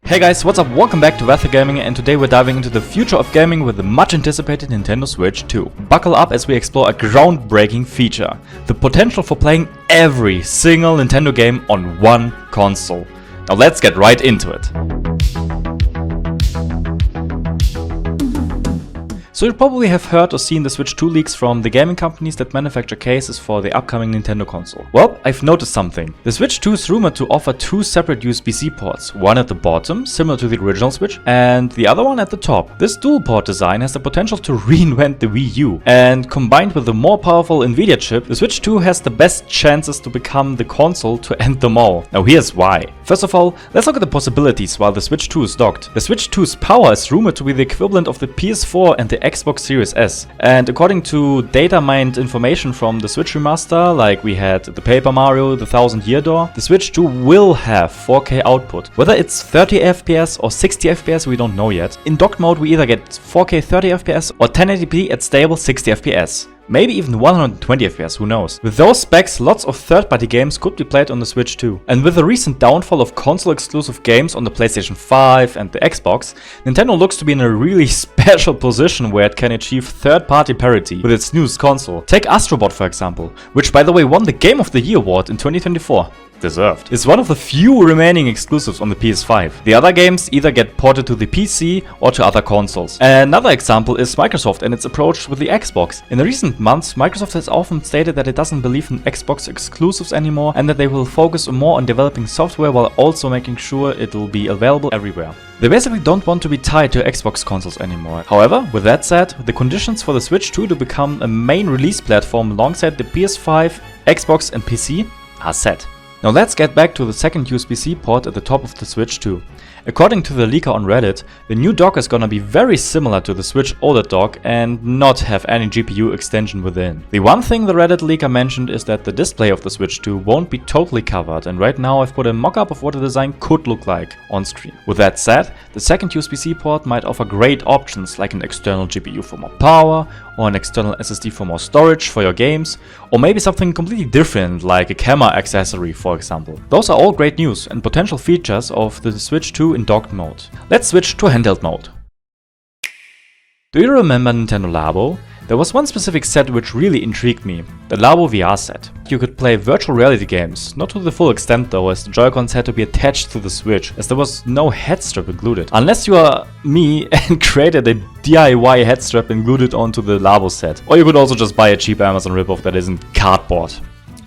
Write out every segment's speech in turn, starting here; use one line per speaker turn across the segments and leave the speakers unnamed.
Hey guys, what's up? Welcome back to Vatho Gaming, and today we're diving into the future of gaming with the much anticipated Nintendo Switch 2. Buckle up as we explore a groundbreaking feature, the potential for playing every single Nintendo game on one console. Now let's get right into it. So you probably have heard or seen the Switch 2 leaks from the gaming companies that manufacture cases for the upcoming Nintendo console. Well, I've noticed something. The Switch 2 is rumored to offer two separate USB-C ports, one at the bottom, similar to the original Switch, and the other one at the top. This dual port design has the potential to reinvent the Wii U, and combined with the more powerful Nvidia chip, the Switch 2 has the best chances to become the console to end them all. Now here's why. First of all, let's look at the possibilities while the Switch 2 is docked. The Switch 2's power is rumored to be the equivalent of the PS4 and the Xbox Series S. And according to data mined information from the Switch remaster, like we had the Paper Mario, the 1000-Year Door, the Switch 2 will have 4K output. Whether it's 30 FPS or 60 FPS, we don't know yet. In docked mode, we either get 4K 30 FPS or 1080p at stable 60 FPS. Maybe even 120 FPS, who knows. With those specs, lots of third-party games could be played on the Switch 2. And with the recent downfall of console-exclusive games on the PlayStation 5 and the Xbox, Nintendo looks to be in a really special position where it can achieve third-party parity with its newest console. Take Astrobot for example, which by the way won the Game of the Year award in 2024. Deserved. It's one of the few remaining exclusives on the PS5. The other games either get ported to the PC or to other consoles. Another example is Microsoft and its approach with the Xbox. In the recent months, Microsoft has often stated that it doesn't believe in Xbox exclusives anymore and that they will focus more on developing software while also making sure it will be available everywhere. They basically don't want to be tied to Xbox consoles anymore. However, with that said, the conditions for the Switch 2 to become a main release platform alongside the PS5, Xbox and PC are set. Now let's get back to the second USB-C port at the top of the Switch 2. According to the leaker on Reddit, the new dock is gonna be very similar to the Switch OLED dock and not have any GPU extension within. The one thing the Reddit leaker mentioned is that the display of the Switch 2 won't be totally covered, and right now I've put a mock-up of what the design could look like on screen. With that said, the second USB-C port might offer great options like an external GPU for more power, or an external SSD for more storage for your games, or maybe something completely different like a camera accessory for example. Those are all great news and potential features of the Switch 2 in docked mode. Let's switch to handheld mode. Do you remember Nintendo Labo? There was one specific set which really intrigued me, the Labo VR set. You could play virtual reality games, not to the full extent though, as the Joy-Cons had to be attached to the Switch, as there was no head strap included. Unless you are me and created a DIY head strap included onto the Labo set. Or you could also just buy a cheap Amazon ripoff that isn't cardboard.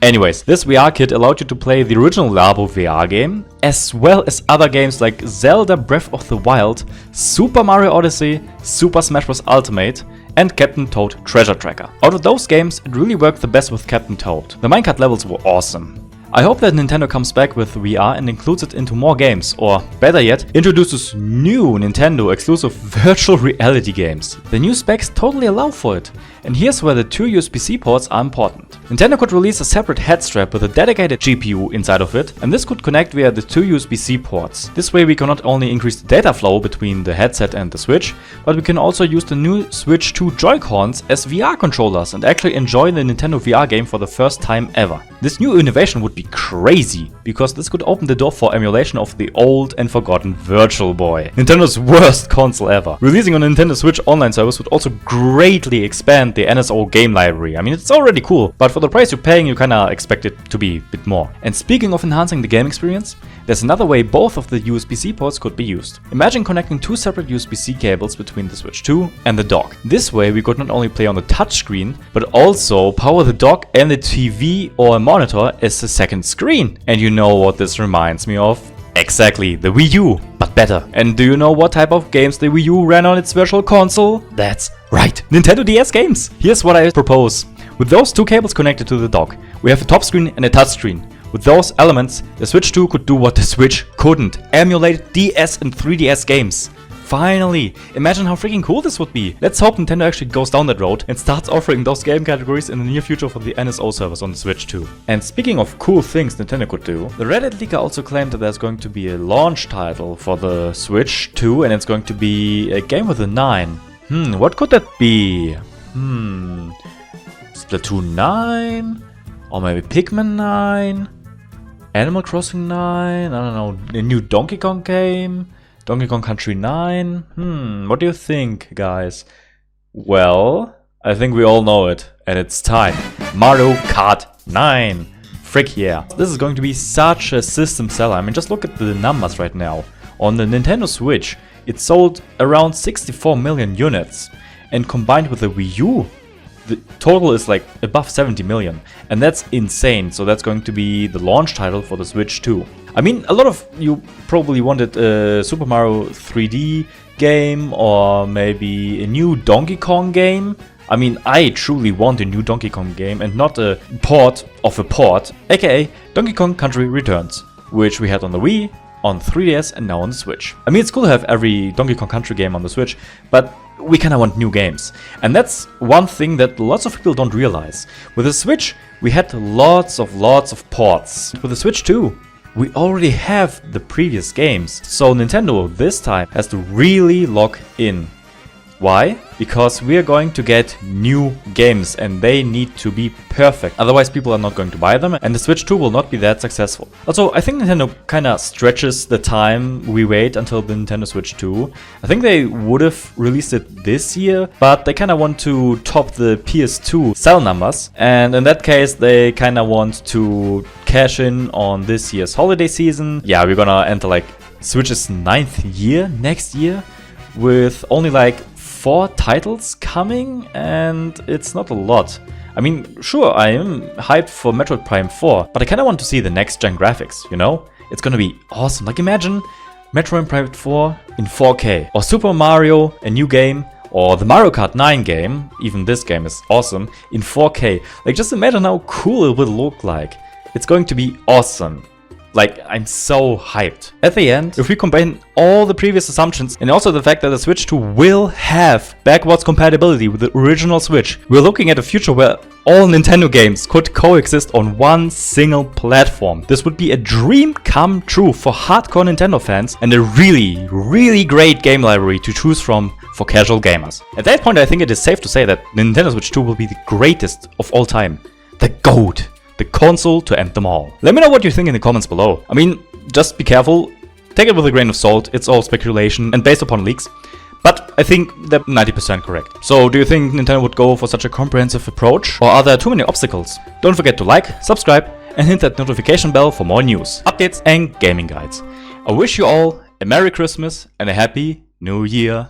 Anyways, this VR kit allowed you to play the original Labo VR game, as well as other games like Zelda Breath of the Wild, Super Mario Odyssey, Super Smash Bros. Ultimate, and Captain Toad Treasure Tracker. Out of those games, it really worked the best with Captain Toad. The minecart levels were awesome. I hope that Nintendo comes back with VR and includes it into more games, or better yet, introduces new Nintendo exclusive virtual reality games. The new specs totally allow for it, and here's where the two USB-C ports are important. Nintendo could release a separate head strap with a dedicated GPU inside of it, and this could connect via the two USB-C ports. This way we can not only increase the data flow between the headset and the Switch, but we can also use the new Switch 2 Joy-Cons as VR controllers and actually enjoy the Nintendo VR game for the first time ever. This new innovation would be crazy, because this could open the door for emulation of the old and forgotten Virtual Boy, Nintendo's worst console ever. Releasing on Nintendo Switch online service would also greatly expand the NSO game library. I mean, it's already cool, but for the price you're paying, you kinda expect it to be a bit more. And speaking of enhancing the game experience, there's another way both of the USB-C ports could be used. Imagine connecting two separate USB-C cables between the Switch 2 and the dock. This way we could not only play on the touchscreen, but also power the dock and the TV or a monitor as a second screen. And you know what this reminds me of? Exactly, the Wii U, but better. And do you know what type of games the Wii U ran on its virtual console? That's right, Nintendo DS games! Here's what I propose. With those two cables connected to the dock, we have a top screen and a touch screen. With those elements, the Switch 2 could do what the Switch couldn't: emulate DS and 3DS games. Finally! Imagine how freaking cool this would be! Let's hope Nintendo actually goes down that road and starts offering those game categories in the near future for the NSO servers on the Switch 2. And speaking of cool things Nintendo could do, the Reddit leaker also claimed that there's going to be a launch title for the Switch 2 and it's going to be a game with a 9. What could that be? Splatoon 9? Or maybe Pikmin 9? Animal Crossing 9? I don't know, a new Donkey Kong game? Donkey Kong Country 9? What do you think, guys? Well, I think we all know it, and it's time. Mario Kart 9. Frick yeah. This is going to be such a system seller. I mean, just look at the numbers right now. On the Nintendo Switch, it sold around 64 million units. And combined with the Wii U, the total is like above 70 million. And that's insane. So that's going to be the launch title for the Switch 2. I mean, a lot of you probably wanted a Super Mario 3D game or maybe a new Donkey Kong game. I mean, I truly want a new Donkey Kong game and not a port of a port, aka Donkey Kong Country Returns, which we had on the Wii, on 3DS and now on the Switch. I mean, it's cool to have every Donkey Kong Country game on the Switch, but we kinda want new games. And that's one thing that lots of people don't realize. With the Switch, we had lots of ports. With the Switch 2, we already have the previous games. So Nintendo this time has to really lock in. Why? Because we are going to get new games and they need to be perfect. Otherwise people are not going to buy them and the Switch 2 will not be that successful. Also, I think Nintendo kinda stretches the time we wait until the Nintendo Switch 2. I think they would have released it this year, but they kinda want to top the PS2 sell numbers. And in that case, they kinda want to cash in on this year's holiday season. Yeah, we're gonna enter like Switch's 9th year next year with only like 4 titles coming, and it's not a lot. I mean, sure, I am hyped for Metroid Prime 4, but I kinda want to see the next-gen graphics, you know? It's gonna be awesome. Like, imagine Metroid Prime 4 in 4K, or Super Mario, a new game, or the Mario Kart 9 game, even this game is awesome, in 4K. Like, just imagine how cool it will look like. It's going to be awesome. Like, I'm so hyped. At the end, if we combine all the previous assumptions and also the fact that the Switch 2 will have backwards compatibility with the original Switch, we're looking at a future where all Nintendo games could coexist on one single platform. This would be a dream come true for hardcore Nintendo fans and a really great game library to choose from for casual gamers. At that point, I think it is safe to say that the Nintendo Switch 2 will be the greatest of all time. The GOAT. The console to end them all. Let me know what you think in the comments below. I mean, just be careful, take it with a grain of salt, it's all speculation and based upon leaks. But I think they're 90% correct. So do you think Nintendo would go for such a comprehensive approach? Or are there too many obstacles? Don't forget to like, subscribe and hit that notification bell for more news, updates and gaming guides. I wish you all a Merry Christmas and a Happy New Year.